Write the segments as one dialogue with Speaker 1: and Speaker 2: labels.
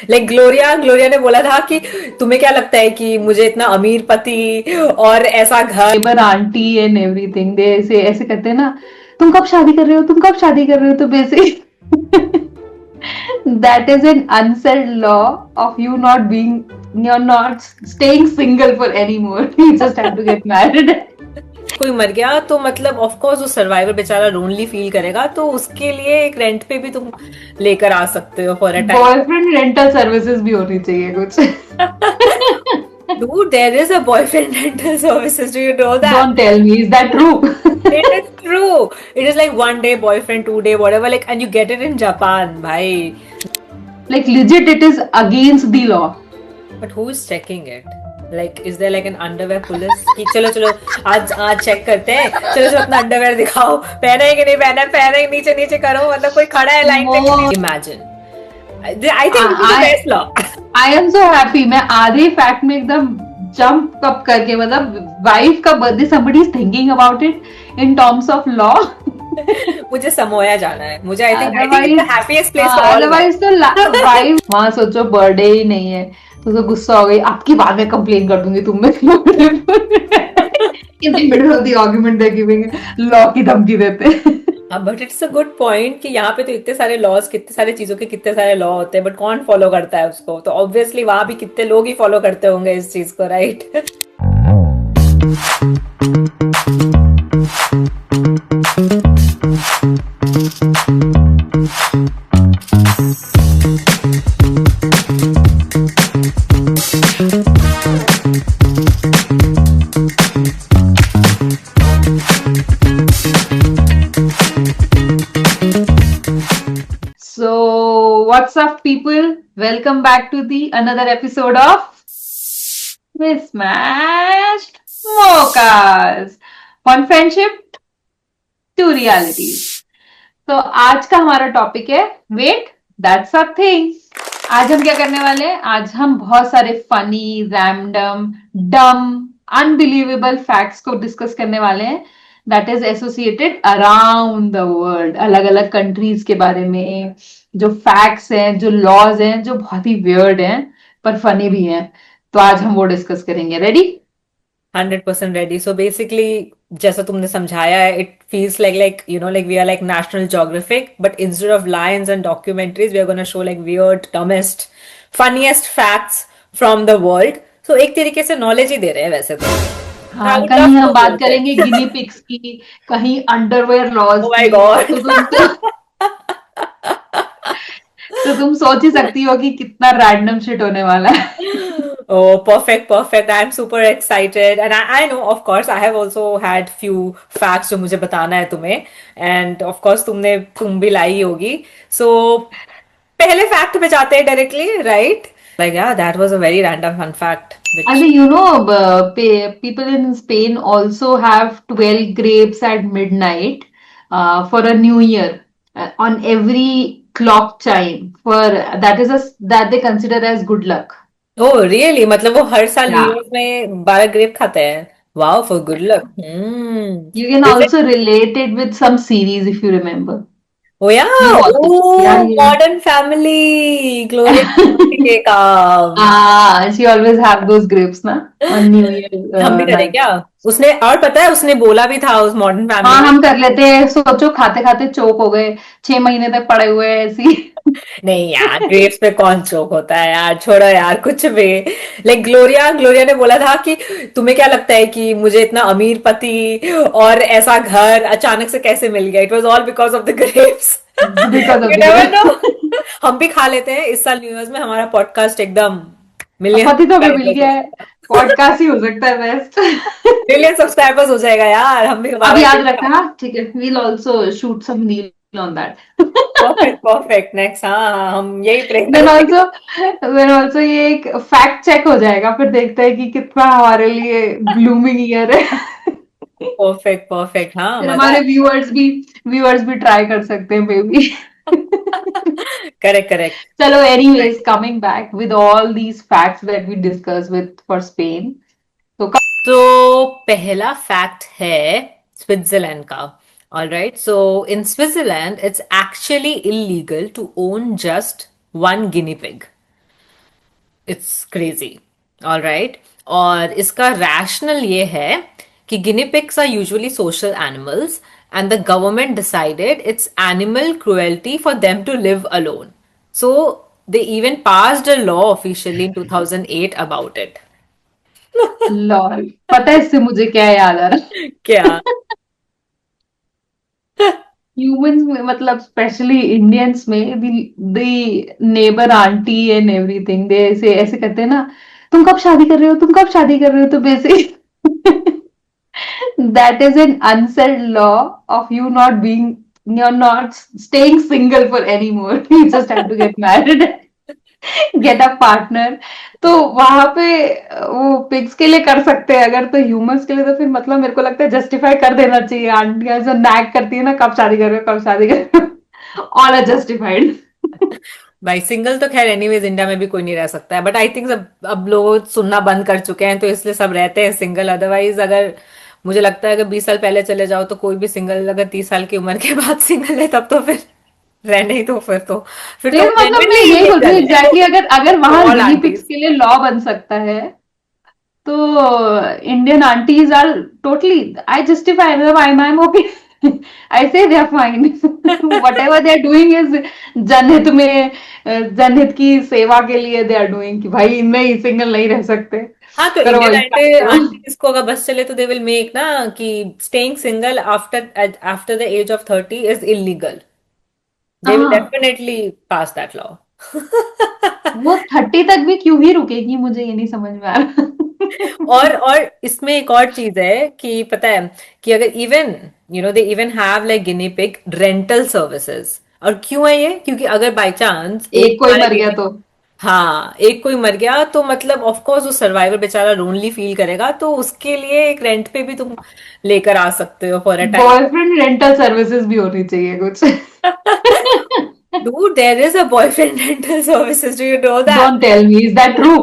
Speaker 1: Like Gloria ने बोला था कि तुम्हें क्या लगता है कि मुझे इतना अमीर पति और ऐसा घर।
Speaker 2: Neighbour aunty and everything they ऐसे ऐसे करते हैं ना, तुम कब शादी कर रहे हो, तुम कब शादी कर रहे हो, तो basic that is an unsaid law of you not being, you're not staying single for anymore. You just have to get married.
Speaker 1: कोई मर गया तो मतलब ऑफ कोर्स वो सर्वाइवर बेचारा लोनली फील करेगा, तो उसके लिए एक रेंट पे भी तुम लेकर आ सकते हो for a time.
Speaker 2: Boyfriend rental services भी होनी चाहिए कुछ.
Speaker 1: Dude, there is a boyfriend rental services. Do you know that?
Speaker 2: Don't tell me, is that true?
Speaker 1: It is true. It is like 1 day boyfriend, 2 day, whatever. Like, and you get it in Japan, bhai.
Speaker 2: Like legit, it is against the law.
Speaker 1: But who is checking it? Like, is there like an underwear police? कि चलो चलो आज आज check करते हैं, चलो चलो अपना अंडरवेयर दिखाओ, पहना है कि नहीं पहना है, पहना है नीचे नीचे करो, मतलब कोई खड़ा है लाइन पे कि
Speaker 2: वो
Speaker 1: नहीं। Imagine. I think this is the
Speaker 2: I
Speaker 1: best law.
Speaker 2: I am so happy. मैं आधे फैक्ट में एकदम जंप अप करके, मतलब वाइफ का birthday somebody is thinking about it in terms of law.
Speaker 1: मुझे समोया जाना है, मुझे I think it's
Speaker 2: otherwise,
Speaker 1: the happiest place for all
Speaker 2: otherwise तो वाइफ वहां सोचो बर्थडे ही नहीं है तो गुस्सा हो गई, आपकी बाद में कंप्लेन कर दूंगी तुम में. In the middle of the argument they giving law की धमकी देते.
Speaker 1: हाँ, but it's a good point कि यहाँ पे तो इतने सारे लॉज, कितने सारे चीजों के कितने सारे लॉ होते हैं, बट कौन फॉलो करता है उसको, तो ऑब्वियसली वहां भी कितने लोग ही फॉलो करते होंगे इस चीज को, right?
Speaker 2: So what's up people, welcome back to the another episode of Mismatched Mochas, one friendship, two realities. तो आज का हमारा टॉपिक है वेट दैट्स अ थिंग. आज हम क्या करने वाले हैं, आज हम बहुत सारे फनी, रैंडम, डम, अनबिलीवेबल फैक्ट्स को डिस्कस करने वाले हैं that is associated around the world, अलग अलग कंट्रीज के बारे में. जो फैक्ट्स हैं, जो लॉज हैं, जो बहुत ही वियर्ड हैं पर फनी भी हैं, तो आज हम वो डिस्कस करेंगे. रेडी?
Speaker 1: 100% रेडी. सो बेसिकली जैसा तुमने समझाया है, it feels like like we are like National Geographic, but instead of lions and documentaries we are gonna show like weird, dumbest, funniest facts from the world. So एक तरीके से knowledge ही दे रहे हैं वैसे तो. आई
Speaker 2: हाँ,
Speaker 1: वुड
Speaker 2: कहीं
Speaker 1: लव
Speaker 2: हम
Speaker 1: टू
Speaker 2: बात
Speaker 1: हियर
Speaker 2: करेंगे गिनी पिग्स की, कहीं अंडरवेयर लॉज
Speaker 1: ओ माय
Speaker 2: की.
Speaker 1: गॉड.
Speaker 2: तो तुम सोच ही सकती हो कि कितना रैंडम शिट होने वाला है.
Speaker 1: Oh, perfect, perfect. I'm super excited. And I know, of course, I have also had few facts जो मुझे बताना है तुम्हें. And of course, तुम भी लाई होगी. So, पहले fact पे जाते हैं directly, right? Like, yeah, that was a very random fun fact,
Speaker 2: And
Speaker 1: which,
Speaker 2: you know, people in Spain also have 12 grapes at midnight for a new year on every clock chime. For that is that they consider as good luck.
Speaker 1: oh, really? मतलब वो हर साल new
Speaker 2: Yeah.
Speaker 1: Year में 12 grep खाते हैं? Wow, for good luck.
Speaker 2: You can
Speaker 1: Is it?
Speaker 2: also relate it with some series if you remember.
Speaker 1: Oh yeah,
Speaker 2: You've also, yeah,
Speaker 1: oh,
Speaker 2: yeah.
Speaker 1: Modern Family, Gloria के काम.
Speaker 2: She always have those grapes na on New Year
Speaker 1: हम भी करें
Speaker 2: night.
Speaker 1: क्या? उसने, और पता है उसने बोला भी था उस मॉडर्न फैमिली
Speaker 2: हाँ,
Speaker 1: में.
Speaker 2: हम कर लेते हैं. सोचो खाते खाते चोक हो गए, 6 महीने तक पड़े हुए हैं ऐसी.
Speaker 1: नहीं यार, ग्रेप्स पे कौन चोक होता है यार, छोड़ो यार कुछ भी. लाइक ग्लोरिया ने बोला था कि तुम्हें क्या लगता है कि मुझे इतना अमीर पति और ऐसा घर अचानक से कैसे मिल गया? It was all because of the grapes.
Speaker 2: Because of
Speaker 1: you
Speaker 2: the
Speaker 1: never know.
Speaker 2: Grapes.
Speaker 1: हम भी खा लेते हैं इस साल न्यू ईयर में, हमारा पॉडकास्ट एकदम मिलियन
Speaker 2: पति तो हमें मिल
Speaker 1: सब्सक्राइबर्स
Speaker 2: गया
Speaker 1: हो,
Speaker 2: है, पॉडकास्ट ही हो सकता है बेस्ट.
Speaker 1: मिलियन सब्सक्राइबर्स हो जाएगा यार, हम भी
Speaker 2: अब
Speaker 1: हमारा ये.
Speaker 2: याद रखना, ठीक है, we'll also shoot some reel on that.
Speaker 1: Perfect perfect, next. हाँ हाँ, हम यही प्रे
Speaker 2: देन
Speaker 1: करते हैं.
Speaker 2: ऑल्सो देन ऑल्सो ये एक फैक्ट चेक हो जाएगा, फिर देखते हैं कि कितना हमारे लिए ब्लूमिंग ईयर है.
Speaker 1: परफेक्ट परफेक्ट, हाँ
Speaker 2: फिर
Speaker 1: मजा
Speaker 2: हमारे व्यूअर्स भी ट्राई कर सकते हैं मे बी.
Speaker 1: Correct correct.
Speaker 2: चलो, anyways, coming back with all these facts that we discuss with for Spain. तो
Speaker 1: तो पहला फैक्ट है स्विट्जरलैंड का. All right, so in Switzerland it's actually illegal to own just one guinea pig. It's crazy. All right. और इसका rational ये है कि guinea pigs are usually social animals and the government decided it's animal cruelty for them to live alone. So they even passed a law officially in 2008 about it.
Speaker 2: Lol, पता है इससे मुझे क्या याद आ रहा?
Speaker 1: क्या?
Speaker 2: ह्यूमंस में, मतलब स्पेशली इंडियंस में, the neighbour aunty and everything, they ऐसे ऐसे करते हैं ना, तुम कब शादी कर रहे हो, तुम कब शादी कर रहे हो, तो basic that is an unsaid law of you not being, you're not staying single for anymore. You just have to get married, get a partner. तो वहां पे वो पिग्स के लिए कर सकते हैं, अगर तो ह्यूमंस के लिए तो फिर मतलब मेरे को लगता है जस्टिफाई कर देना चाहिए। आंटियां जो नैग करती है ना, कब शादी कर रहे हो, कब शादी कर रहे हो, ऑल आर जस्टिफाइड।
Speaker 1: भाई सिंगल तो खैर एनीवेज इंडिया में भी कोई नहीं रह सकता है, बट आई थिंक सब अब लोग सुनना बंद कर चुके हैं तो इसलिए सब रहते हैं सिंगल। अदरवाइज अगर मुझे लगता है अगर 20 साल पहले चले जाओ तो कोई भी सिंगल, अगर 30 साल की उम्र के बाद सिंगल है तब तो फिर रहने ही दो। फिर तो
Speaker 2: फिर
Speaker 1: वो
Speaker 2: मतलब मैं
Speaker 1: जेन्युइनली
Speaker 2: यही बोल रही
Speaker 1: इलीगल
Speaker 2: हूँ
Speaker 1: है
Speaker 2: एग्जैक्टली, अगर अगर
Speaker 1: फॉर
Speaker 2: वहां
Speaker 1: ऑल
Speaker 2: गिनी पिग्स
Speaker 1: आंटीज।
Speaker 2: के लिए लॉ बन सकता है, तो Indian aunties are totally, I justify, मतलब I am okay, I say they are fine, whatever they are doing is जनहित में, जनहित की सेवा के लिए दे आर डूइंग, कि भाई नहीं, सिंगल नहीं रह सकते,
Speaker 1: हाँ तो
Speaker 2: करो
Speaker 1: इंडियन
Speaker 2: वही काम
Speaker 1: आंटी
Speaker 2: करो।
Speaker 1: आंटीज को अगर बस चले तो दे विल मेक ना कि staying single after after the age of 30 is illegal. They will
Speaker 2: हाँ,
Speaker 1: डेफिनेटली पास दैट लॉ।
Speaker 2: वो 30 तक भी क्यों ही रुकेगी, मुझे ये नहीं समझ में आ रहा।
Speaker 1: और इसमें एक और चीज है कि पता है कि अगर even they even have like guinea pig rental services. और क्यों है ये? क्योंकि अगर बाय चांस एक
Speaker 2: एक कोई
Speaker 1: तुम्हारा
Speaker 2: मर गया
Speaker 1: गिनी,
Speaker 2: तो
Speaker 1: हाँ एक कोई मर गया तो मतलब ऑफ कोर्स उस सर्वाइवर बेचारा लोनली फील करेगा, तो उसके लिए एक रेंट पे भी तुम लेकर आ सकते हो for a time.
Speaker 2: Boyfriend rental services भी होनी चाहिए कुछ।
Speaker 1: Dude, there is a boyfriend rental services. Do you know that?
Speaker 2: Don't tell me, is that true?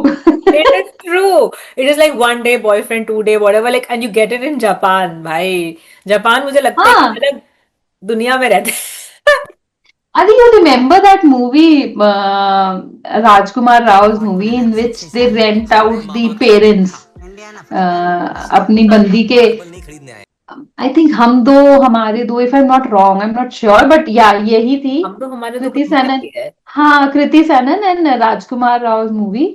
Speaker 1: It is true. It is like 1 day boyfriend, 2 day, whatever. Like, and you get it in Japan, भाई। Japan मुझे लगता है कि
Speaker 2: हाँ,
Speaker 1: अलग दुनिया में रहते हैं।
Speaker 2: अरे you remember that movie, Rajkummar Rao's movie, in which they rent out the parents अपनी बंदी के, I think Hum Do Hamare Do, if I am not wrong, I am not sure, but या यही थी।
Speaker 1: हम तो हमारे तो
Speaker 2: कृति
Speaker 1: कुछ मूवी
Speaker 2: सैनन,
Speaker 1: भी है।
Speaker 2: हाँ Kriti Sanon and Rajkummar Rao's movie,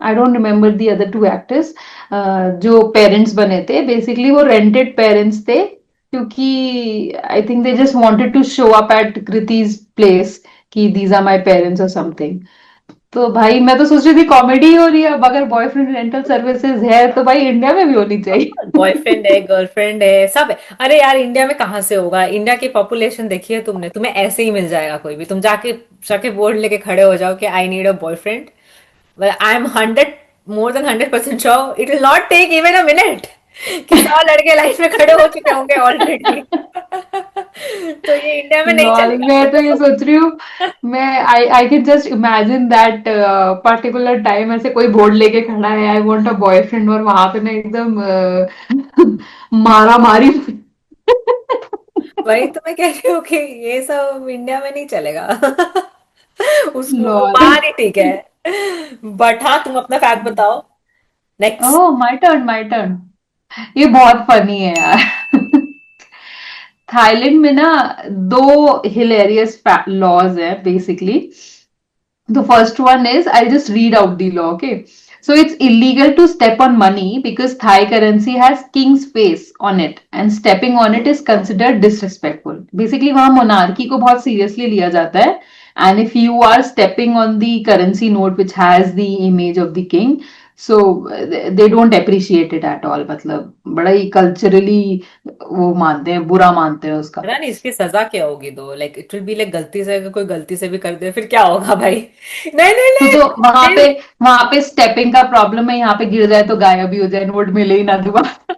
Speaker 2: I don't remember the other two actors, जो पेरेंट्स बने थे, बेसिकली वो रेंटेड पेरेंट्स थे, क्योंकि I think they just wanted to show up at Kriti's place कि दीज आर माय पेरेंट्स और समथिंग। तो भाई मैं तो सोच रही थी कॉमेडी हो रही है, अब अगर बॉयफ्रेंड रेंटल सर्विसेज है तो भाई इंडिया में भी होनी चाहिए।
Speaker 1: बॉयफ्रेंड है, गर्लफ्रेंड है, सब है। अरे यार इंडिया में कहाँ से होगा? इंडिया की पॉपुलेशन देखी है तुमने? तुम्हें ऐसे ही मिल जाएगा कोई भी। तुम जाके जाके बोर्ड लेके खड़े हो जाओ कि I need a boyfriend. Well, I'm 100, more than 100% sure it will not take even a minute कि 100 लड़के लाइन में खड़े हो चुके होंगे ऑलरेडी। तो ये इंडिया में नहीं
Speaker 2: लॉल,
Speaker 1: चलेगा
Speaker 2: मैं
Speaker 1: फिर
Speaker 2: तो ये
Speaker 1: तो।
Speaker 2: सोच रही हूँ, मैं I I can just imagine that particular time, ऐसे कोई बोर्ड लेके खड़ा है, आई वांट अ बॉयफ्रेंड, और वहां पे ना एकदम मारा मारी।
Speaker 1: वही तो मैं कह रही हूँ कि ये सब इंडिया में नहीं चलेगा। उसको वो
Speaker 2: लॉल।
Speaker 1: बाहर ही ठीक है। बट हाँ तुम अपना फैक्ट बताओ next.
Speaker 2: Oh, my turn, my turn. ये बहुत फनी है यार। थाईलैंड में ना दो हिलेरियस लॉज है basically. The first one is, I'll just read out the law, okay? So it's illegal to step on money because Thai currency has king's face on it, and stepping on it is considered disrespectful. Basically, वहाँ monarchy को बहुत seriously लिया जाता है, and if you are stepping on the currency note which has the image of the king, so they don't appreciate it at all. मतलब बड़ा ही culturally वो मानते हैं, बुरा मानते हैं उसका।
Speaker 1: पता नहीं इसकी सजा क्या होगी दो। Like it will be like गलती से अगर कोई गलती से भी कर दे फिर क्या होगा भाई? नहीं नहीं
Speaker 2: तो
Speaker 1: नहीं।
Speaker 2: वहां पे स्टेपिंग का प्रॉब्लम है, यहाँ पे गिर जाए तो गायब ही हो जाए, नोट मिले ही ना दोबारा।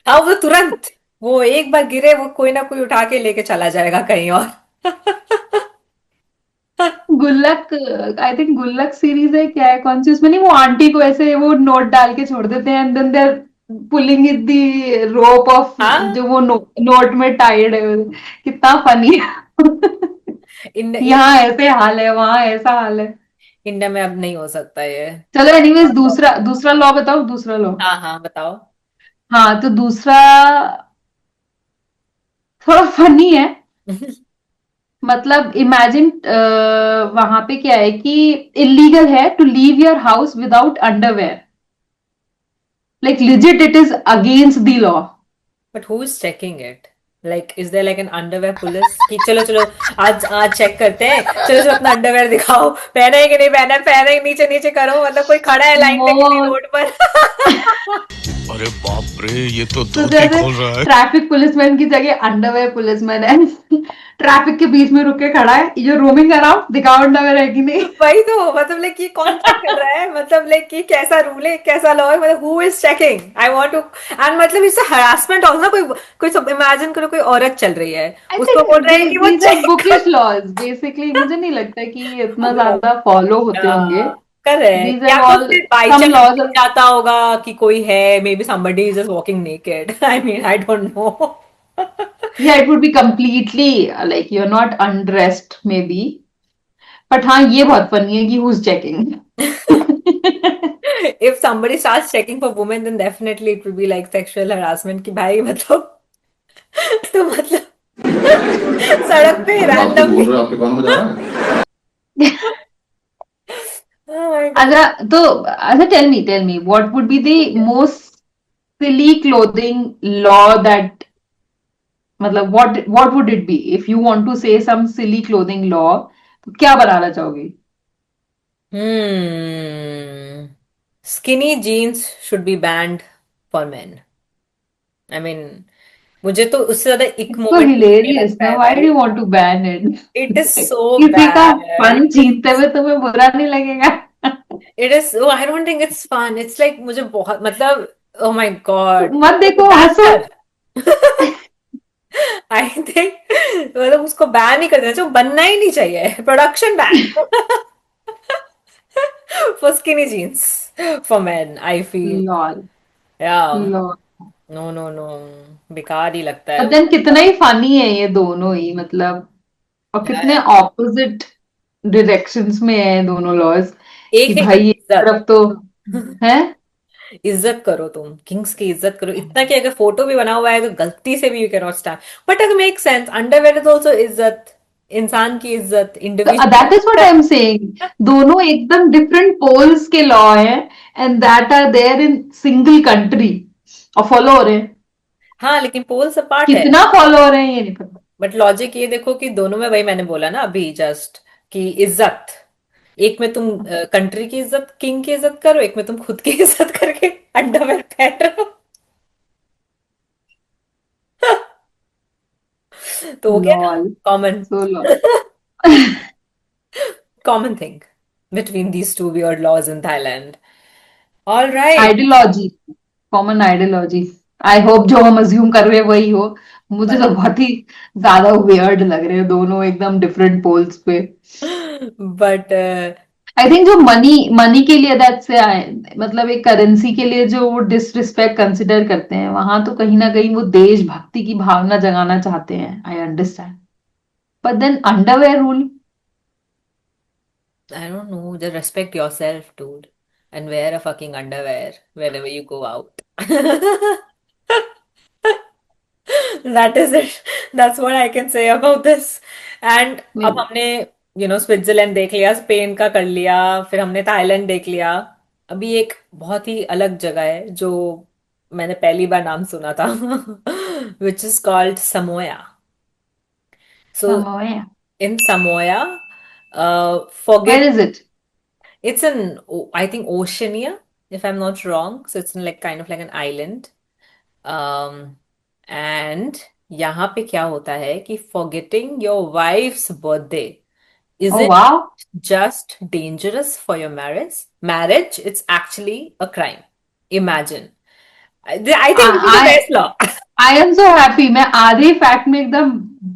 Speaker 1: हाँ वो तुरंत, वो एक बार गिरे वो कोई ना कोई उठा के लेके चला जाएगा कहीं और।
Speaker 2: गुल्लक, आई थिंक गुल्लक सीरीज है क्या है, कौन सी, उसमें नहीं वो आंटी को ऐसे वो नोट डाल के छोड़ देते हैं, and then they're pulling it the rope off,
Speaker 1: हाँ
Speaker 2: जो वो नोट में टाइड है, कितना फनी है।
Speaker 1: इन
Speaker 2: यहाँ ऐसे हाल है, वहां ऐसा हाल है।
Speaker 1: इंडिया में अब नहीं हो सकता ये।
Speaker 2: चलो एनीवेज, दूसरा दूसरा लॉ बताओ, दूसरा लॉ।
Speaker 1: हाँ हाँ बताओ।
Speaker 2: हाँ तो दूसरा थोड़ा फनी है। मतलब इमेजिन, वहां पे क्या है कि इलीगल है to leave your house without underwear, like legit it is against the law.
Speaker 1: But who is checking it? Like is there like an underwear police कि चलो चलो आज आज चेक करते हैं, चलो चलो अपना अंडरवेयर दिखाओ, पहना है कि नहीं पहना है, पहना है नीचे नीचे करो, मतलब कोई खड़ा है लाइन में किसी
Speaker 2: वो
Speaker 1: रोड पर।
Speaker 3: अरे बाप रे, ये तो
Speaker 2: तो
Speaker 3: धोती
Speaker 2: जैसे
Speaker 3: खोल रहा है।
Speaker 2: ट्रैफिक पुलिसमैन की जगह अंडरवेयर पुलिसमैन है। ट्रैफिक के बीच में रुक के खड़ा है, ये रोमिंग अराउंड, दिखाओ अंडरवेयर है कि नहीं।
Speaker 1: वही तो मतलब लाइक ये कौन चेक कर रहा है, मतलब लाइक ये कैसा रूल है, कैसा लॉ है, मतलब who is checking? I want to. And मतलब इससे हरासमेंट ऑल्सो, कोई कोई सब इमेजिन करो, कोई औरत चल रही है,
Speaker 2: आई
Speaker 1: उसको
Speaker 2: थिंक
Speaker 1: बोल रहे हैं कि वो
Speaker 2: these are
Speaker 1: check
Speaker 2: bookish laws basically, मुझे नहीं लगता कि ये इतना
Speaker 1: कर।
Speaker 2: ज्यादा फॉलो होते होंगे।
Speaker 1: करेक्ट,
Speaker 2: दीज
Speaker 1: या
Speaker 2: आर
Speaker 1: तो
Speaker 2: ऑल,
Speaker 1: फिर बाई
Speaker 2: सम
Speaker 1: चांस
Speaker 2: लॉज।
Speaker 1: दिख जाता होगा कि कोई है, may be somebody is just walking naked। I mean I don't no.
Speaker 2: Yeah, it would be completely like you're not undressed maybe, but हाँ ये बहुत फनी है कि who's checking।
Speaker 1: if somebody starts checking for women then definitely it will be like sexual harassment कि भाई मतलब तो मतलब सड़क पे
Speaker 4: अब आप जो बोल
Speaker 1: रैंडमली।
Speaker 4: रहे हो आपके कान में जा रहा है।
Speaker 1: oh my god।
Speaker 2: अच्छा तो अच्छा, tell me what would be the most silly clothing law that, मतलब what would it be if you want to say some silly clothing law, तो क्या बनाना चाहोगी?
Speaker 1: hmm skinny jeans should be banned for men। I mean मुझे तो उससे ज्यादा इक
Speaker 2: it's so
Speaker 1: moment नहीं
Speaker 2: hilarious
Speaker 1: लगता
Speaker 2: ना,
Speaker 1: है
Speaker 2: व्हाई डू
Speaker 1: भाई।
Speaker 2: You want to ban it?
Speaker 1: It is so
Speaker 2: किसी का
Speaker 1: बैड।
Speaker 2: फन छीनते हुए तुम्हें बुरा नहीं लगेगा?
Speaker 1: It is, I don't think it's fun, it's like मुझे बहुत मतलब, ओ माय गॉड,
Speaker 2: मत
Speaker 1: उसको
Speaker 2: देखो,
Speaker 1: बैन
Speaker 2: हंसो।
Speaker 1: कर। आई थिंक मतलब उसको बैन ही कर देना चाहिए, बनना ही नहीं चाहिए, production ban for skinny jeans for men I feel.
Speaker 2: Lol,
Speaker 1: या
Speaker 2: लॉल।
Speaker 1: नो नो नो, बेकार ही लगता है
Speaker 2: बट
Speaker 1: मुझे
Speaker 2: देन
Speaker 1: तो।
Speaker 2: कितना ही फनी है ये दोनों ही, मतलब और
Speaker 1: या,
Speaker 2: कितने
Speaker 1: या।
Speaker 2: ऑपोजिट डायरेक्शंस में है दोनों लॉज, कि
Speaker 1: एक है कि
Speaker 2: भाई एक
Speaker 1: इज्जत।
Speaker 2: तरफ तो है।
Speaker 1: इज्जत करो, तुम किंग्स की इज्जत करो, इतना कि अगर फोटो भी बना हुआ है तो गलती से भी you can not stand. But अगर make sense, underwear is also इज्जत, इंसान की इज्जत,
Speaker 2: तो that is what
Speaker 1: individual.
Speaker 2: I am saying, दोनों एकदम डिफरेंट पोल्स के लॉ हैं, and that are there in single country, और फॉलो हो रहे हैं।
Speaker 1: हाँ लेकिन पोल्स अपार्ट है।
Speaker 2: कितना फॉलो हो रहे हैं ये नहीं पता।
Speaker 1: बट लॉजिक ये देखो कि दोनों में, वही मैंने बोला ना अभी जस्ट, कि इज्जत, एक में तुम कंट्री की इज्जत, किंग की इज्जत करो, एक में तुम खुद की इज्जत करके अंडरवेयर पहन रहे हो। तो हो गया ना
Speaker 2: lol,
Speaker 1: common,
Speaker 2: so lol.
Speaker 1: Common thing between these two weird laws in Thailand। All right।
Speaker 2: Ideology, common ideology. I hope जो हम अज्यूम कर रहे हैं वही हो। मुझे तो बहुत ही ज्यादा वियर्ड लग रहे हैं दोनों एकदम डिफरेंट पोल्स पे।
Speaker 1: बट
Speaker 2: आई थिंक जो मनी मनी के लिए दैट से आए, मतलब एक करेंसी के लिए जो वो डिसरिस्पेक्ट कंसिडर करते हैं, वहां तो कहीं ना कहीं वो देशभक्ति की भावना जगाना चाहते हैं, I understand. But then underwear rule.
Speaker 1: I don't know, just respect yourself, dude, and wear a fucking underwear whenever you go out। That is it। That's what I can say about this। And अब हमने Switzerland देख लिया, Spain का कर लिया, फिर हमने Thailand देख लिया। अभी एक बहुत ही अलग जगह है जो मैंने पहली बार नाम सुना था, which is called Samoa. So
Speaker 2: Samoa,
Speaker 1: in Samoa, forget,
Speaker 2: where is it?
Speaker 1: it's in I think Oceania if I'm not wrong, so it's in like kind of like an island। um and यहाँ पे क्या होता है कि forgetting your wife's birthday
Speaker 2: O
Speaker 1: isn't
Speaker 2: वाह।
Speaker 1: just dangerous for your marriage, it's actually a crime। Imagine। I think this is the
Speaker 2: I
Speaker 1: best law।
Speaker 2: I am so happy, मैं आधे fact में एकदम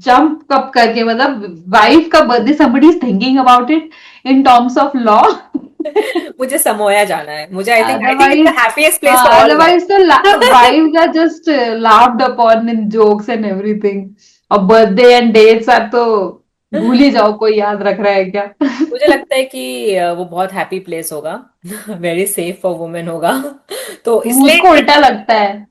Speaker 2: जंप कप करके, मतलब wife का birthday somebody is thinking about it in terms of law।
Speaker 1: मुझे समोया जाना है, मुझे I think it's
Speaker 2: otherwise,
Speaker 1: the happiest place
Speaker 2: हाँ
Speaker 1: फॉर ऑल
Speaker 2: अदरवाइज तो
Speaker 1: guys.
Speaker 2: Wife are just laughed upon in jokes and everything, और birthday and dates are तो भूल ही जाओ, कोई याद रख रहा है क्या?
Speaker 1: मुझे लगता है कि वो बहुत हैप्पी प्लेस होगा। वेरी सेफ फॉर वुमेन होगा। तो
Speaker 2: मुझको
Speaker 1: इसलिए।
Speaker 2: उल्टा लगता है।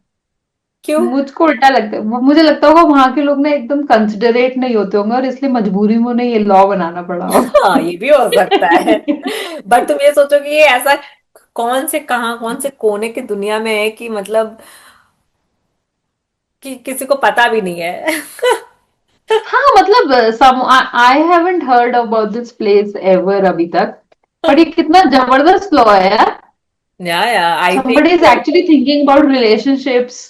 Speaker 1: क्यों?
Speaker 2: मुझको उल्टा लगता है, मुझे लगता होगा वहां के लोग ना एकदम कंसिडरेट नहीं होते होंगे, और इसलिए मजबूरी में उन्हें ये लॉ बनाना पड़ा होगा।
Speaker 1: हाँ, ये भी हो सकता है। बट तुम ये सोचो कि ये ऐसा कौन से कहाँ कौन से कोने की दुनिया में है कि मतलब कि किसी को पता भी नहीं है।
Speaker 2: हाँ मतलब some I haven't heard about this place ever अभी तक, पर ये कितना जबरदस्त लॉ है यार।
Speaker 1: या आई
Speaker 2: Somebody is
Speaker 1: think.
Speaker 2: actually thinking about relationships.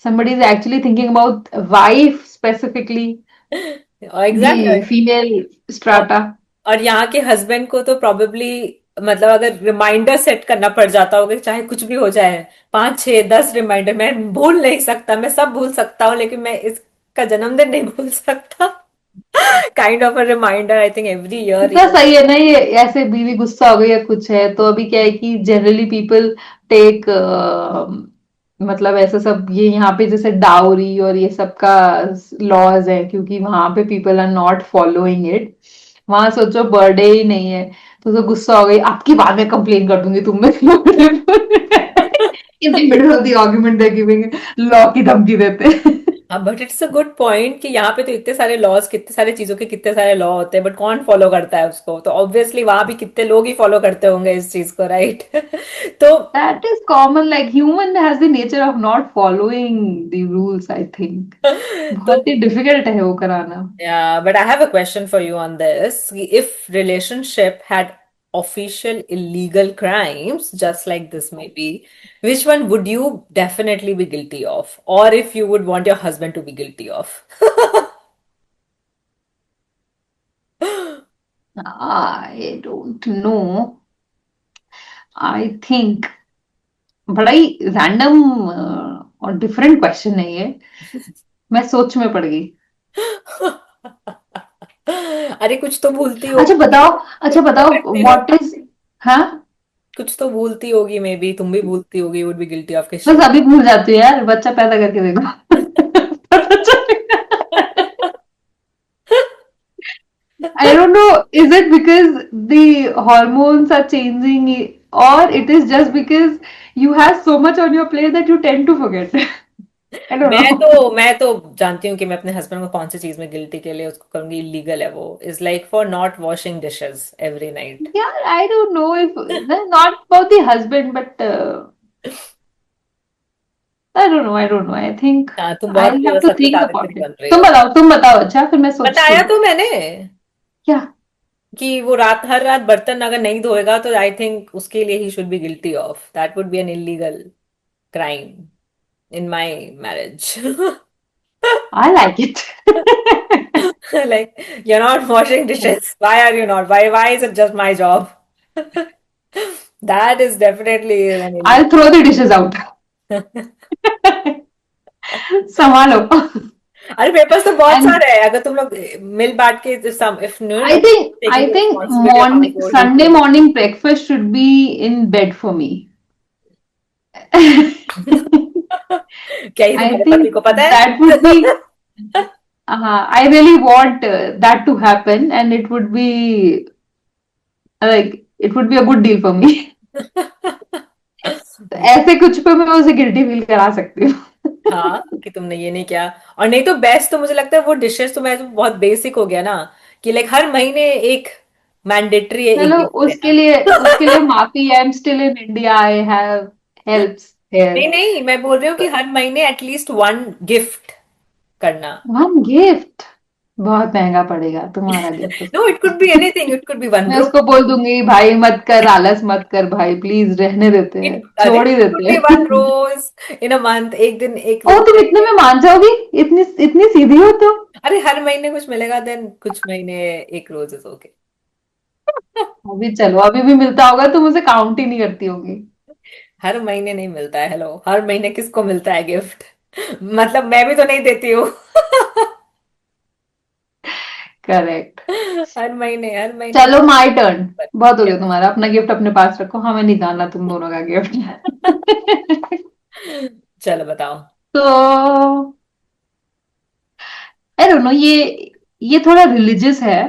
Speaker 2: Somebody is actually thinking about wife specifically,
Speaker 1: exactly.
Speaker 2: the female
Speaker 1: और
Speaker 2: strata.
Speaker 1: और यहाँ के हस्बैंड को तो प्रोबेबली मतलब अगर रिमाइंडर सेट करना पड़ जाता होगा कि चाहे कुछ भी हो जाए, 5 6 10 रिमाइंडर, मैं भूल नहीं सकता, मैं सब भूल सकता हूँ लेकिन मैं इसका जन्मदिन नहीं भूल सकता। Kind of a reminder I think every year.
Speaker 2: कितना सही है ना ये, ऐसे बीवी गुस्सा हो गई या कुछ है तो अभी क्या है कि जनरली पीपल टेक, मतलब ऐसे सब ये यहाँ पे जैसे डाउरी और ये सब का लॉज है, क्योंकि वहां पे people are not following it. वहां सोचो बर्थडे ही नहीं है, तो गुस्सा हो गई, आपकी बाद में कंप्लेन कर दूंगी तुम में। In the middle of the argument they giving law की धमकी देते।
Speaker 1: हाँ, but it's a good point कि यहाँ पे तो इतने सारे लॉज, कितने सारे चीजों के कितने सारे लॉ होते हैं, बट कौन फॉलो करता है उसको? तो ऑब्वियसली वहां भी कितने लोग ही फॉलो करते होंगे इस चीज को, राइट? तो
Speaker 2: That is common, like human has the nature of not following the rules, I think.
Speaker 1: तो
Speaker 2: बहुत ही difficult है वो कराना।
Speaker 1: yeah, but I have a question for you on this. If relationship had official illegal crimes, just like this maybe, which one would you definitely be guilty of? Or if you would want your husband to be guilty of?
Speaker 2: I don't know. I think बड़ा ही random और different question है ये। मैं सोच में पड़ गई।
Speaker 1: अरे कुछ तो भूलती
Speaker 2: अच्छा
Speaker 1: होगी।
Speaker 2: बताओ, अच्छा
Speaker 1: कुछ तो
Speaker 2: बताओ
Speaker 1: करते हो।
Speaker 2: What is. हाँ,
Speaker 1: कुछ तो भूलती होगी, मे बी तुम भी भूलती होगी, वुड बी गिल्टी ऑफ किस
Speaker 2: बस
Speaker 1: चीज?
Speaker 2: अभी भूल जाती हूँ यार, बच्चा पैदा करके देखो। पता चलेगा। I don't know, is it because the hormones are changing, or it is just because you have so much on your plate that you tend to forget? I don't know.
Speaker 1: मैं तो जानती हूँ कि मैं अपने हस्बैंड को कौन सी चीज में गिल्टी के लिए उसको करूंगी, इलीगल है वो, is like for not washing dishes every night.
Speaker 2: Yeah, I don't know if not about the husband, but I don't know. I don't know. I think
Speaker 1: हाँ, तुम बहुत
Speaker 2: I'll have to
Speaker 1: Sati
Speaker 2: think
Speaker 1: Savitri
Speaker 2: about it.
Speaker 1: बन रही हो।
Speaker 2: तुम बताओ, अच्छा फिर मैं सोचती
Speaker 1: बताया
Speaker 2: हूँ।
Speaker 1: तो मैंने
Speaker 2: क्या?
Speaker 1: कि वो रात हर रात बर्तन अगर नहीं धोएगा तो आई थिंक उसके लिए he should be guilty of, that would be an illegal crime in my marriage.
Speaker 2: I like it.
Speaker 1: Like, you're not washing dishes, why are you not, why is it just my job? That is definitely an illegal.
Speaker 2: I'll throw the dishes out. संभालो।
Speaker 1: अरे मेरे पास तो बहुत
Speaker 2: And
Speaker 1: सारे हैं, अगर तुम लोग मिल बांट के, if no
Speaker 2: I
Speaker 1: one
Speaker 2: think
Speaker 1: taking
Speaker 2: I
Speaker 1: the
Speaker 2: think
Speaker 1: responsibility of
Speaker 2: morning
Speaker 1: household, who's
Speaker 2: Sunday
Speaker 1: doing
Speaker 2: morning breakfast should be in bed for me.
Speaker 1: क्या ये
Speaker 2: I
Speaker 1: तुम्हारे पति
Speaker 2: think
Speaker 1: को पता
Speaker 2: that would be,
Speaker 1: है?
Speaker 2: I really want that to happen, and it would be like it would be a good deal for me. तो ऐसे कुछ पे मैं उसे गिल्टी फील करा सकती हूँ।
Speaker 1: हाँ, कि तुमने ये नहीं किया। और नहीं तो बेस्ट तो मुझे लगता है वो डिशेस तो मैं तो बहुत बेसिक हो गया ना, कि लाइक हर महीने एक मैंडेटरी है, एक
Speaker 2: चलो
Speaker 1: गिफ्ट देना।
Speaker 2: उसके लिए माफी, I am still in India, I have helps
Speaker 1: नहीं
Speaker 2: हियर।
Speaker 1: नहीं, मैं बोल रही हूँ कि हर महीने एटलीस्ट वन गिफ्ट करना।
Speaker 2: वन गिफ्ट बहुत महंगा पड़ेगा तुम्हारा gift.
Speaker 1: No, it could be anything, it could be one
Speaker 2: मैं
Speaker 1: रोज।
Speaker 2: उसको बोल दूंगी भाई मत कर, आलस मत कर भाई, प्लीज रहने देते हैं,
Speaker 1: अरे
Speaker 2: छोड़ ही
Speaker 1: इट कुड
Speaker 2: देते
Speaker 1: बी वन
Speaker 2: हैं।
Speaker 1: रोज इन अ मंथ, एक दिन एक
Speaker 2: ओ
Speaker 1: रोज
Speaker 2: तुम इतने
Speaker 1: करके।
Speaker 2: में मान जाओगी? इतनी इतनी सीधी हो तुम?
Speaker 1: अरे हर महीने कुछ मिलेगा, देन कुछ महीने एक रोज इज ओके।
Speaker 2: अभी चलो, अभी भी मिलता होगा, तुम उसे काउंट ही नहीं करती होगी।
Speaker 1: हर महीने नहीं मिलता है, हेलो, हर महीने किसको मिलता है गिफ्ट? मतलब मैं भी तो नहीं देती हूँ।
Speaker 2: करेक्ट।
Speaker 1: हर महीने।
Speaker 2: चलो माय टर्न। बहुत हो गया तुम्हारा, अपना गिफ्ट अपने पास रखो, हमें नहीं जानना तुम दोनों का गिफ्ट।
Speaker 1: चलो बताओ।
Speaker 2: तो आई डोंट नो, ये ये थोड़ा रिलीजियस है,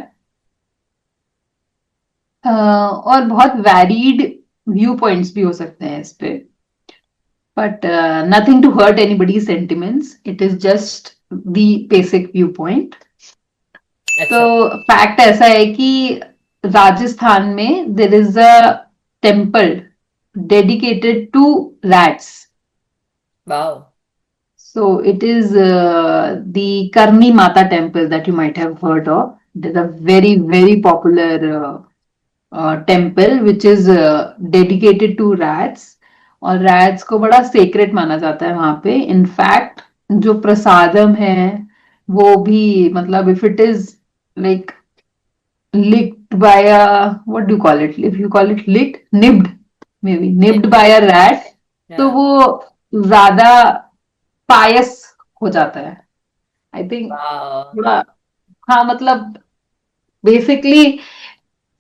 Speaker 2: और बहुत वैरीड व्यू पॉइंट्स भी हो सकते हैं इस पे, but nothing to hurt anybody sentiments, it is just the basic view point. तो
Speaker 1: अच्छा।
Speaker 2: फैक्ट ऐसा है कि राजस्थान में there is a temple dedicated to rats.
Speaker 1: Wow.
Speaker 2: So it is the Karni Mata temple that you might have heard of. It is a very, very popular temple which is dedicated to rats. और rats को बड़ा sacred माना जाता है वहां पे. In fact जो प्रसादम है वो भी, मतलब if it is like licked by a, what do you call it? If you call it licked, nibbed, maybe nibbed by a rat, तो
Speaker 1: Yeah.
Speaker 2: वो ज्यादा पायस हो जाता है, आई थिंक।
Speaker 1: Wow.
Speaker 2: थोड़ा, हाँ मतलब बेसिकली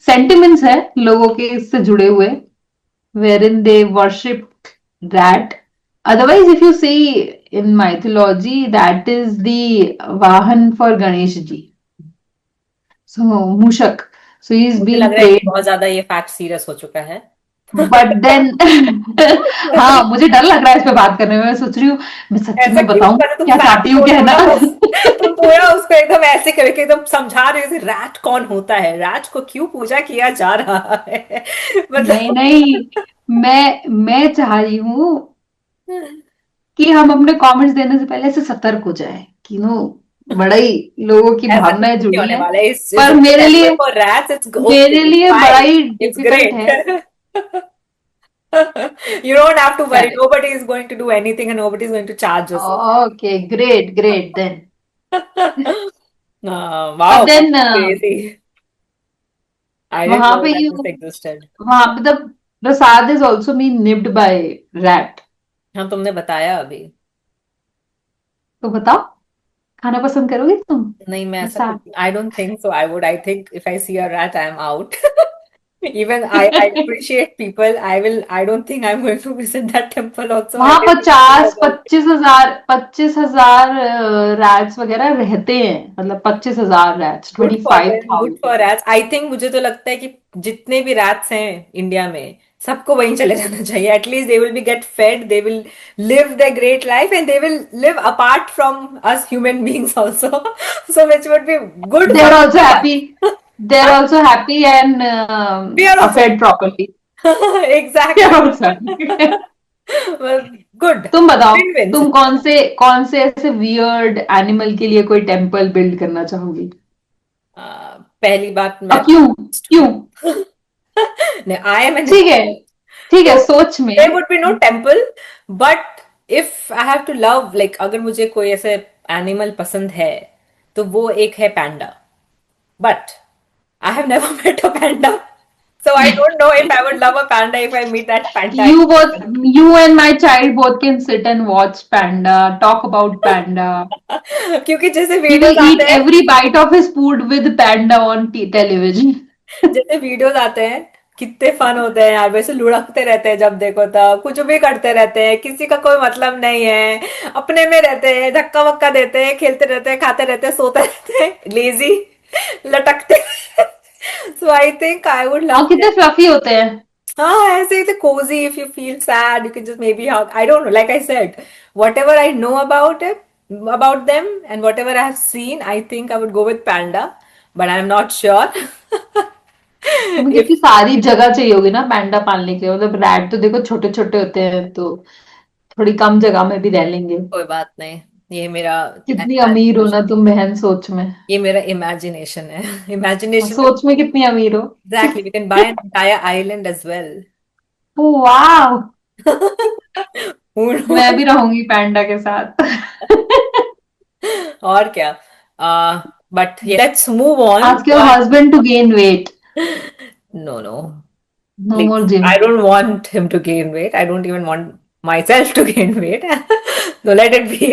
Speaker 2: सेंटिमेंट्स है लोगों के इससे जुड़े हुए, where in they worship that. Otherwise if you see in mythology, that is the vahan for Ganesh ji, so mushak, so he is
Speaker 1: मुझे लग
Speaker 2: बीइंग
Speaker 1: रहा है कि
Speaker 2: प्रेड।
Speaker 1: बहुत ज्यादा ये फैक्ट सीरियस हो चुका है।
Speaker 2: बट देन हाँ, मुझे डर लग रहा है इस पे बात करने में। मैं सोच रही हूँ मैं सच
Speaker 1: ऐसा
Speaker 2: में
Speaker 1: क्यों?
Speaker 2: बताऊं
Speaker 1: मतलब तुम
Speaker 2: क्या
Speaker 1: फैक्ट
Speaker 2: चाहती हूँ
Speaker 1: को
Speaker 2: कहना।
Speaker 1: तुम पूरा उसको एकदम ऐसे करके एकदम समझा रहे हो, रैट कौन होता है, रैट को क्यों पूजा किया जा रहा है।
Speaker 2: नहीं
Speaker 1: मतलब
Speaker 2: नहीं, मैं चाह रही हूँ कि हम अपने कमेंट्स देने से पहले से सतर्क हो जाए कि नो, बड़ा ही लोगों की
Speaker 1: ऐसा कुछ
Speaker 2: भावनाएं
Speaker 1: नहीं
Speaker 2: जुड़ी
Speaker 1: होने
Speaker 2: हैं।
Speaker 1: वाला है। इट्स
Speaker 2: पर
Speaker 1: अ
Speaker 2: मेरे
Speaker 1: टेम्पल
Speaker 2: लिए,
Speaker 1: फॉर रैट्स, इट्स ओके,
Speaker 2: मेरे
Speaker 1: इट्स
Speaker 2: लिए बड़ा
Speaker 1: फाइन,
Speaker 2: ही
Speaker 1: इट्स
Speaker 2: डिफिकल्ट है।
Speaker 1: Great. You don't have to worry.
Speaker 2: Correct.
Speaker 1: Nobody is going to do anything and nobody is going to charge us.
Speaker 2: Okay, great great then.
Speaker 1: Wow,
Speaker 2: but
Speaker 1: that's
Speaker 2: then
Speaker 1: crazy. I didn't
Speaker 2: वहां
Speaker 1: know
Speaker 2: पे
Speaker 1: that
Speaker 2: you,
Speaker 1: this existed.
Speaker 2: वहां पे the prasad is also mean nipped by rat.
Speaker 1: हाँ, तुमने बताया अभी।
Speaker 2: तो बताओ, खाना पसंद करोगे तुम
Speaker 1: नहीं, मैं ऐसा कुछ,
Speaker 2: प्रसाद?
Speaker 1: I don't think so. I think if I see a rat, I'm out. Even I appreciate people. I don't think I'm going to visit that temple also. I
Speaker 2: वहां
Speaker 1: didn't even know
Speaker 2: 50
Speaker 1: about it.
Speaker 2: 25,000 rats वगैरह रहते हैं, मतलब 25,000 rats,
Speaker 1: Good
Speaker 2: twenty
Speaker 1: for
Speaker 2: five
Speaker 1: them, good for
Speaker 2: thousand
Speaker 1: rats. I think मुझे तो लगता है कि जितने भी rats हैं इंडिया में, सबको वहीं चले जाना चाहिए. At least they will be get fed, they will live their great life, and they will live apart from us human beings also. So which would be good
Speaker 2: they
Speaker 1: for
Speaker 2: are
Speaker 1: both
Speaker 2: also
Speaker 1: of
Speaker 2: happy,
Speaker 1: us.
Speaker 2: They are
Speaker 1: Huh?
Speaker 2: Also happy and
Speaker 1: We are also
Speaker 2: fed properly. They are
Speaker 1: exactly.
Speaker 2: Also happy.
Speaker 1: Well, good.
Speaker 2: तुम बताओ,
Speaker 1: Win-win
Speaker 2: तुम
Speaker 1: situation.
Speaker 2: कौन से ऐसे weird animal के लिए कोई temple build करना चाहोगी?
Speaker 1: पहली बात
Speaker 2: और
Speaker 1: मैं
Speaker 2: क्यों? क्यों?
Speaker 1: नहीं, I am an
Speaker 2: ठीक है,
Speaker 1: atheist.
Speaker 2: ठीक है,
Speaker 1: तो
Speaker 2: सोच
Speaker 1: there
Speaker 2: में।
Speaker 1: would be no temple, but if I have to love, like अगर मुझे कोई ऐसे एनिमल पसंद है, तो वो एक है पैंडा. But I have never met a panda, so I don't know if I would love a panda if I meet that panda in
Speaker 2: You both,
Speaker 1: person.
Speaker 2: you and my child both can sit and watch panda, talk about panda.
Speaker 1: क्योंकि जैसे
Speaker 2: He will
Speaker 1: videos
Speaker 2: eat
Speaker 1: आते हैं,
Speaker 2: every bite of his food with panda on television.
Speaker 1: जैसे videos आते हैं, कितने fun होते हैं यार, वैसे लुढ़कते रहते हैं जब देखो तब, कुछ भी करते रहते हैं, किसी का कोई मतलब नहीं है, अपने में रहते हैं, धक्का वक्का देते हैं, खेलते रहते हैं, खाते रहते हैं, सोते रहते हैं, लेजी, लटकते। सो आई थिंक आई वुड
Speaker 2: और
Speaker 1: लव
Speaker 2: कितने
Speaker 1: दैट.
Speaker 2: फ्लफी होते हैं।
Speaker 1: हाँ, ऐसे ही cozy. If you feel sad, you can just maybe hug. I don't know. Like I said, whatever I know about it, about them, and whatever I have seen, I think I would go with panda, but I'm not sure.
Speaker 2: तुम्हें
Speaker 1: If
Speaker 2: कितनी सारी जगह चाहिए होगी ना पैंडा पालने के लिए, मतलब रैट तो देखो छोटे छोटे होते हैं, तो थोड़ी कम जगह में भी रह लेंगे।
Speaker 1: कोई बात नहीं, ये मेरा
Speaker 2: कितनी अमीर हो ना
Speaker 1: imagination,
Speaker 2: तुम बहन, सोच में।
Speaker 1: ये मेरा imagination है. Imagination में
Speaker 2: सोच में कितनी अमीर हो।
Speaker 1: exactly we can buy an entire island as well.
Speaker 2: वाह,
Speaker 1: Who
Speaker 2: मैं
Speaker 1: knows?
Speaker 2: भी रहूंगी पैंडा के साथ।
Speaker 1: और क्या? But yeah, let's move on.
Speaker 2: Ask your husband to gain weight.
Speaker 1: No, no.
Speaker 2: No
Speaker 1: Please.
Speaker 2: more
Speaker 1: I
Speaker 2: gym.
Speaker 1: don't want him to gain weight. I don't even want myself to gain weight. So let it be.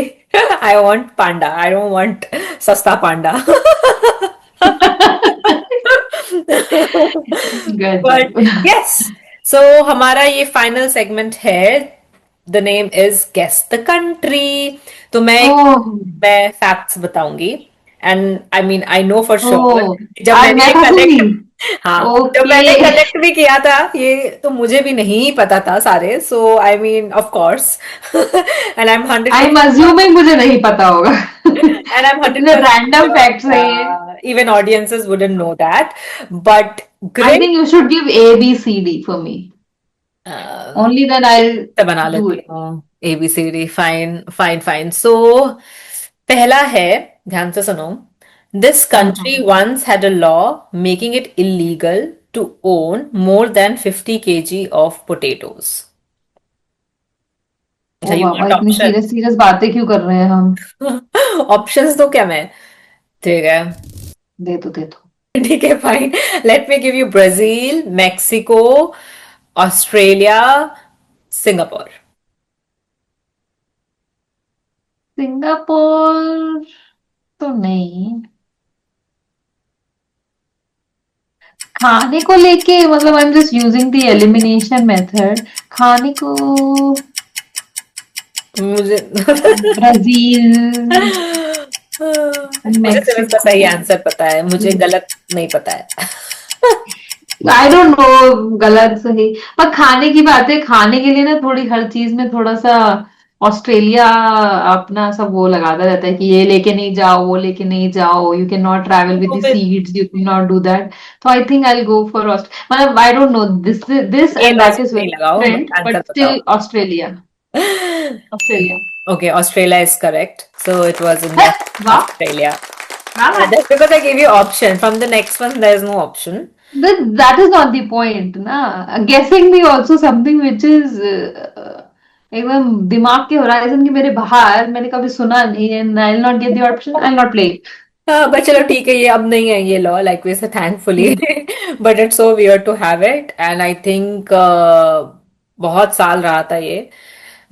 Speaker 1: I want panda. I don't want sasta panda. But
Speaker 2: गजब।
Speaker 1: yes. So हमारा ये final segment है. The name is guess the country. तो मैं
Speaker 2: oh,
Speaker 1: मैं facts बताऊंगी, and I mean I know for sure
Speaker 2: oh,
Speaker 1: जब
Speaker 2: आज
Speaker 1: मैंने
Speaker 2: मैं
Speaker 1: ये
Speaker 2: फंसूंगी।
Speaker 1: कलेक्ट हाँ जब
Speaker 2: ओके।
Speaker 1: मैंने कलेक्ट भी किया था ये तो मुझे भी नहीं पता था सारे so I mean of course and I am hundred
Speaker 2: I am assuming मुझे नहीं पता होगा।
Speaker 1: and I'm
Speaker 2: इतने
Speaker 1: 100%
Speaker 2: रैंडम
Speaker 1: sure
Speaker 2: फैक्ट्स है ये।
Speaker 1: even audiences wouldn't know that. But
Speaker 2: I
Speaker 1: great.
Speaker 2: Think you should give ABCD for me,
Speaker 1: Uh,
Speaker 2: only then I
Speaker 1: तो बना
Speaker 2: do
Speaker 1: लेती
Speaker 2: इट।
Speaker 1: हूँ ABCD fine fine fine so पहला है ध्यान से सुनो दिस
Speaker 2: हाँ
Speaker 1: कंट्री
Speaker 2: हाँ।
Speaker 1: once had a law making it illegal to own more than 50 kg of potatoes. अच्छा
Speaker 2: ओ
Speaker 1: you
Speaker 2: बाबा,
Speaker 1: want
Speaker 2: इतनी
Speaker 1: option?
Speaker 2: सीरियस सीरियस बातें क्यों कर रहे हैं हम?
Speaker 1: ऑप्शंस तो क्या मैं ठीक है
Speaker 2: दे दो दे दो।
Speaker 1: ठीक है fine let me give you Brazil Mexico Australia Singapore
Speaker 2: Singapore तो नहीं। खाने को लेके मतलब I am just using the elimination method. खाने को
Speaker 1: मुझे
Speaker 2: ब्राजील,
Speaker 1: मुझे सिर्फ इसका
Speaker 2: मेक्सिको।
Speaker 1: सही आंसर पता है मुझे गलत नहीं पता है
Speaker 2: आई डोंट नो, गलत सही। पर खाने की बात है, खाने के लिए ना थोड़ी हर चीज में थोड़ा सा ऑस्ट्रेलिया अपना सब वो लगाता रहता है कि ये लेके नहीं जाओ, वो लेके नहीं जाओ, you can not travel with
Speaker 1: तो
Speaker 2: द
Speaker 1: फिर
Speaker 2: seeds, you can not do that. तो I think I will go for मतलब I don't know this this
Speaker 1: ये
Speaker 2: एंड दैट
Speaker 1: लॉजिक
Speaker 2: इज
Speaker 1: नहीं
Speaker 2: वेरी
Speaker 1: लगाओ
Speaker 2: डिफरेंट,
Speaker 1: आंसर
Speaker 2: बट
Speaker 1: बताओ
Speaker 2: still Australia. Australia.
Speaker 1: okay Australia is correct so it was in
Speaker 2: है,
Speaker 1: the
Speaker 2: वाह।
Speaker 1: Australia
Speaker 2: वाह।
Speaker 1: that's because I gave you option from the next one there is no option
Speaker 2: That is not the point ना। guessing भी also something which is एकदम दिमाग के horizon के मेरे बाहर, मैंने कभी सुना नहीं। and I'll not get the option, I'll not play it।
Speaker 1: हाँ बट चलो ठीक है ये अब नहीं है ये लॉ लाइक वे से thankfully but it's so weird to have it and I think बहुत साल रहा था ये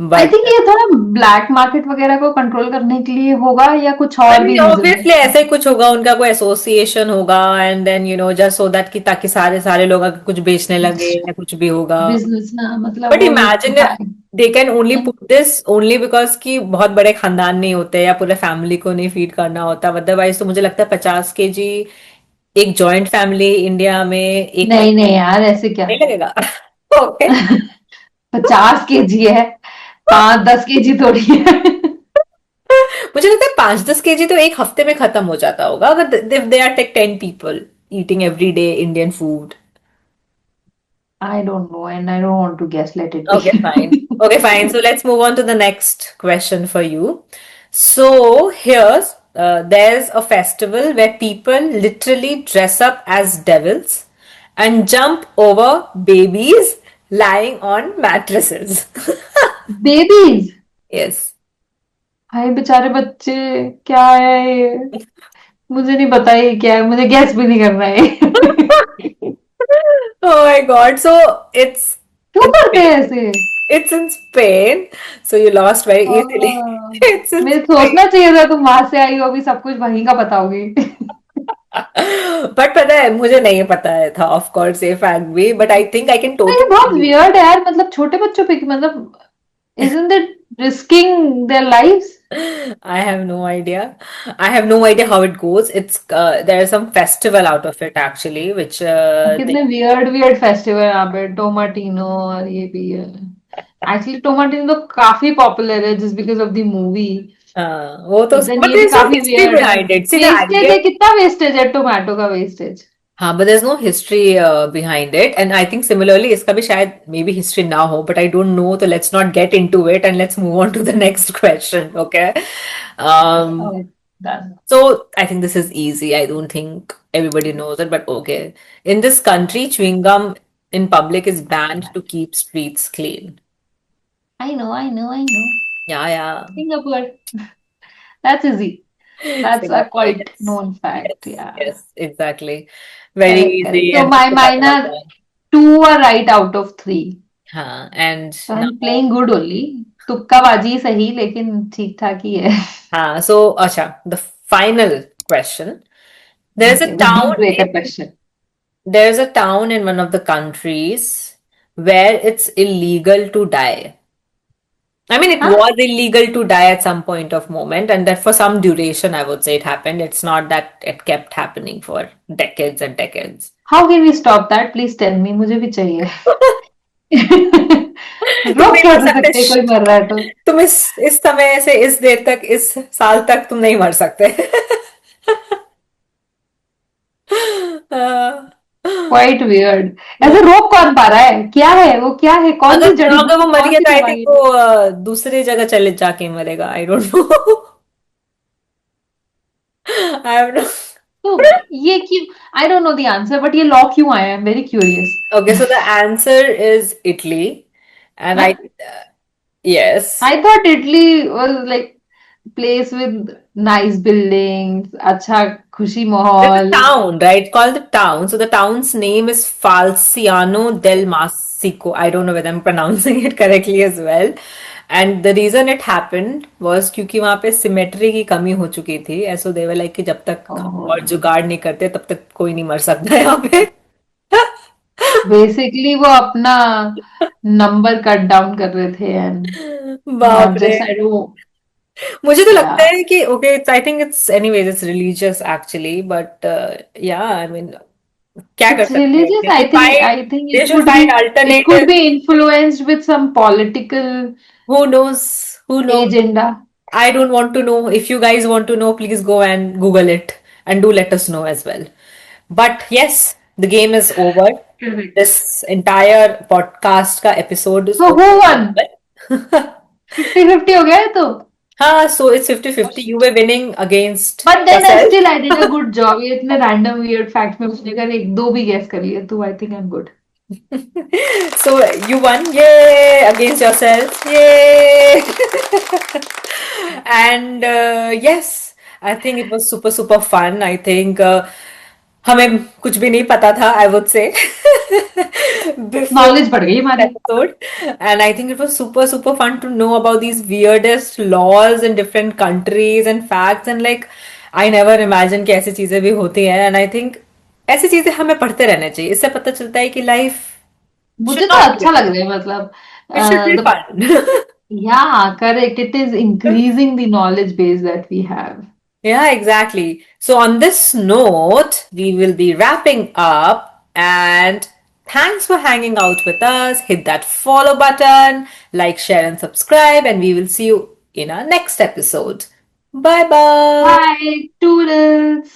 Speaker 2: आई
Speaker 1: बट
Speaker 2: थिंक ये थोड़ा ब्लैक मार्केट वगैरह को कंट्रोल करने के लिए होगा या कुछ
Speaker 1: आई
Speaker 2: और भी
Speaker 1: मीन
Speaker 2: रीजन है?
Speaker 1: ऑब्वियसली ऐसा ही कुछ होगा उनका कोई एसोसिएशन होगा and then you know just so that कि ताकि सारे सारे लोग अगर कुछ बेचने लगे या कुछ भी होगा
Speaker 2: बिजनेस ना, मतलब
Speaker 1: बट
Speaker 2: वो लोग
Speaker 1: imagine they can only put this only because कि बहुत बड़े खानदान नहीं होते या पूरे फैमिली को नहीं फीड करना होता अदरवाइज तो मुझे लगता है 50 kg एक जॉइंट फैमिली इंडिया में एक
Speaker 2: नहीं नहीं यार, ऐसे क्या?
Speaker 1: नहीं लगेगा ओके
Speaker 2: 50 kg है, 5-10 kg थोड़ी है।
Speaker 1: मुझे लगता है 5-10 kg तो एक हफ्ते में खत्म हो जाता होगा अगर they are take 10 people eating every day Indian food
Speaker 2: I don't know, and I don't want to guess, let it
Speaker 1: Okay,
Speaker 2: be।
Speaker 1: fine. Okay, fine. So let's move on to the next question for you. So here's there's a festival where people literally dress up as devils and jump over babies lying on mattresses.
Speaker 2: Babies?
Speaker 1: Yes.
Speaker 2: हाय बेचारे बच्चे, क्या है ये? मुझे नहीं पता ये क्या है, मुझे गैस भी नहीं करना है।
Speaker 1: Oh my God. So it's
Speaker 2: क्यों
Speaker 1: in
Speaker 2: करते
Speaker 1: Spain.
Speaker 2: हैं ऐसे?
Speaker 1: It's in Spain. So you lost very easily.
Speaker 2: हाँ,
Speaker 1: It's in
Speaker 2: मुझे
Speaker 1: Spain.
Speaker 2: सोचना चाहिए था, तुम वहां से आई हो, अभी सब कुछ वहीं का बताओगी।
Speaker 1: बट पता है मुझे नहीं पता है था ऑफ कोर्स ये फैक्ट भी but I think I can
Speaker 2: ये बहुत
Speaker 1: टोटली
Speaker 2: वियर्ड है यार, मतलब छोटे बच्चों पे मतलब isn't it risking their lives?
Speaker 1: I have no idea. I have no idea how it goes. It's there's some festival out of it actually, which they,
Speaker 2: कितने वियर्ड वियर्ड फेस्टिवल यहाँ पे, टोमाटिनो और ये भी है। एक्चुअली टोमाटिनो तो काफी पॉपुलर है just because of the movie.
Speaker 1: वो तो
Speaker 2: देन
Speaker 1: but
Speaker 2: ये भी
Speaker 1: there's no
Speaker 2: काफी
Speaker 1: history
Speaker 2: वियर्ड है।
Speaker 1: behind it. See the
Speaker 2: wastage
Speaker 1: idea.
Speaker 2: है, कितना वेस्टेज है टोमेटो का वेस्टेज।
Speaker 1: हाँ but there's no history behind it and I think similarly इसका भी शायद maybe history ना हो but I don't know so let's not get into it and let's move on to the next question okay um
Speaker 2: done.
Speaker 1: so I think this is easy I don't think everybody knows it but okay in this country chewing gum in public is banned to keep streets clean
Speaker 2: I know I know I know.
Speaker 1: yeah
Speaker 2: Singapore. That's easy. That's a
Speaker 1: Singapore
Speaker 2: quite
Speaker 1: yes
Speaker 2: known fact
Speaker 1: yes
Speaker 2: या।
Speaker 1: yes exactly very
Speaker 2: correct
Speaker 1: easy
Speaker 2: correct, so
Speaker 1: and
Speaker 2: my
Speaker 1: सबको
Speaker 2: my
Speaker 1: पता
Speaker 2: ना
Speaker 1: होता है
Speaker 2: 2 are right out of 3।
Speaker 1: हाँ and
Speaker 2: So
Speaker 1: now
Speaker 2: I'm playing good only। तुक्काबाजी सही, लेकिन ठीक ठाक ही है।
Speaker 1: हाँ so अच्छा the final question there's a
Speaker 2: Okay, the
Speaker 1: town
Speaker 2: deal breaker
Speaker 1: in
Speaker 2: question।
Speaker 1: there's a town in one of the countries where it's illegal to die I mean, it
Speaker 2: Huh?
Speaker 1: was illegal to die at some point of moment, and that for some duration, I would say it happened. It's not that it kept happening for decades and decades.
Speaker 2: How can we stop that? Please tell me. मुझे भी चाहिए.
Speaker 1: तुम
Speaker 2: रोक
Speaker 1: नहीं मर
Speaker 2: कैसे
Speaker 1: सकते।
Speaker 2: सकते कोई मर रहा है तो.
Speaker 1: तुम इस समय से इस देर तक इस साल तक तुम नहीं मर सकते।
Speaker 2: Quite weird. ऐसे रोक कौन पा रहा है? क्या है वो? क्या है? कौन सी जड़ी
Speaker 1: अगर वो
Speaker 2: बूटी?
Speaker 1: मर
Speaker 2: कौन
Speaker 1: गया
Speaker 2: सी
Speaker 1: तो आई थिंक
Speaker 2: दवाई है?
Speaker 1: वो दूसरे जगह चले जाके मरेगा। I don't know. I have no.
Speaker 2: तो ये क्यों? I don't know the answer, but ये लॉ क्यों आया? I am very curious.
Speaker 1: Okay, so the answer is Italy, and I yes.
Speaker 2: I thought Italy was like place with nice buildings, अच्छा खुशी
Speaker 1: There's a
Speaker 2: माहौल.
Speaker 1: town, right? Called the town. So the town's name is Falciano del Masico. I don't know whether I'm pronouncing it correctly as well. And the reason it happened was क्योंकि वहां पे symmetry की कमी हो चुकी थी, ऐसो दे वर लाइक कि जब तक हम और जुगाड़ नहीं करते तब तक कोई नहीं मर सकता यहाँ पे।
Speaker 2: बेसिकली वो अपना नंबर कट डाउन कर रहे थे एंड
Speaker 1: बाप रे।
Speaker 2: Just I don't.
Speaker 1: मुझे तो
Speaker 2: या,
Speaker 1: लगता है कि okay I think it's anyways it's religious actually but या आई मीन क्या कर
Speaker 2: it's
Speaker 1: सकते हैं
Speaker 2: religious. I think
Speaker 1: they
Speaker 2: it
Speaker 1: should
Speaker 2: could
Speaker 1: find
Speaker 2: be, it
Speaker 1: alternative
Speaker 2: could be influenced with some political
Speaker 1: who knows
Speaker 2: agenda.
Speaker 1: I don't want to know. If you guys want to know, please go and Google it and do let us know as well. But yes, the game is over.
Speaker 2: Correct.
Speaker 1: This entire podcast ka episode is
Speaker 2: So who won?
Speaker 1: over.
Speaker 2: 50-50 हो गया है तो.
Speaker 1: So it's 50-50. You were winning against
Speaker 2: But then I
Speaker 1: yourself.
Speaker 2: still I did a good job. ये इतने random weird facts में मुझे कर एक दो भी guess कर लिए तो I think I'm good.
Speaker 1: So you won, yay, against yourself, yay. And yes, I think it was super super fun. I think हमें कुछ भी नहीं पता था, I would say, before
Speaker 2: Knowledge बढ़ गई हमारी.
Speaker 1: episode. And I think it was super super fun to know about these weirdest laws in different countries and facts, and like I never imagined कि ऐसी चीजें भी होती हैं. And I think ऐसी चीजें हमें पढ़ते रहना चाहिए. इससे पता चलता है कि लाइफ
Speaker 2: मुझे
Speaker 1: should
Speaker 2: तो
Speaker 1: not be
Speaker 2: अच्छा लग रहा है मतलब.
Speaker 1: it should be
Speaker 2: The
Speaker 1: fun.
Speaker 2: Yeah, correct. It is increasing the knowledge base that we have.
Speaker 1: Yeah, exactly. So on this note, we will be wrapping up, and thanks for hanging out with us. Hit that follow button, like, share, and subscribe, and we will see you in our next episode. Bye bye.
Speaker 2: Bye, toodles.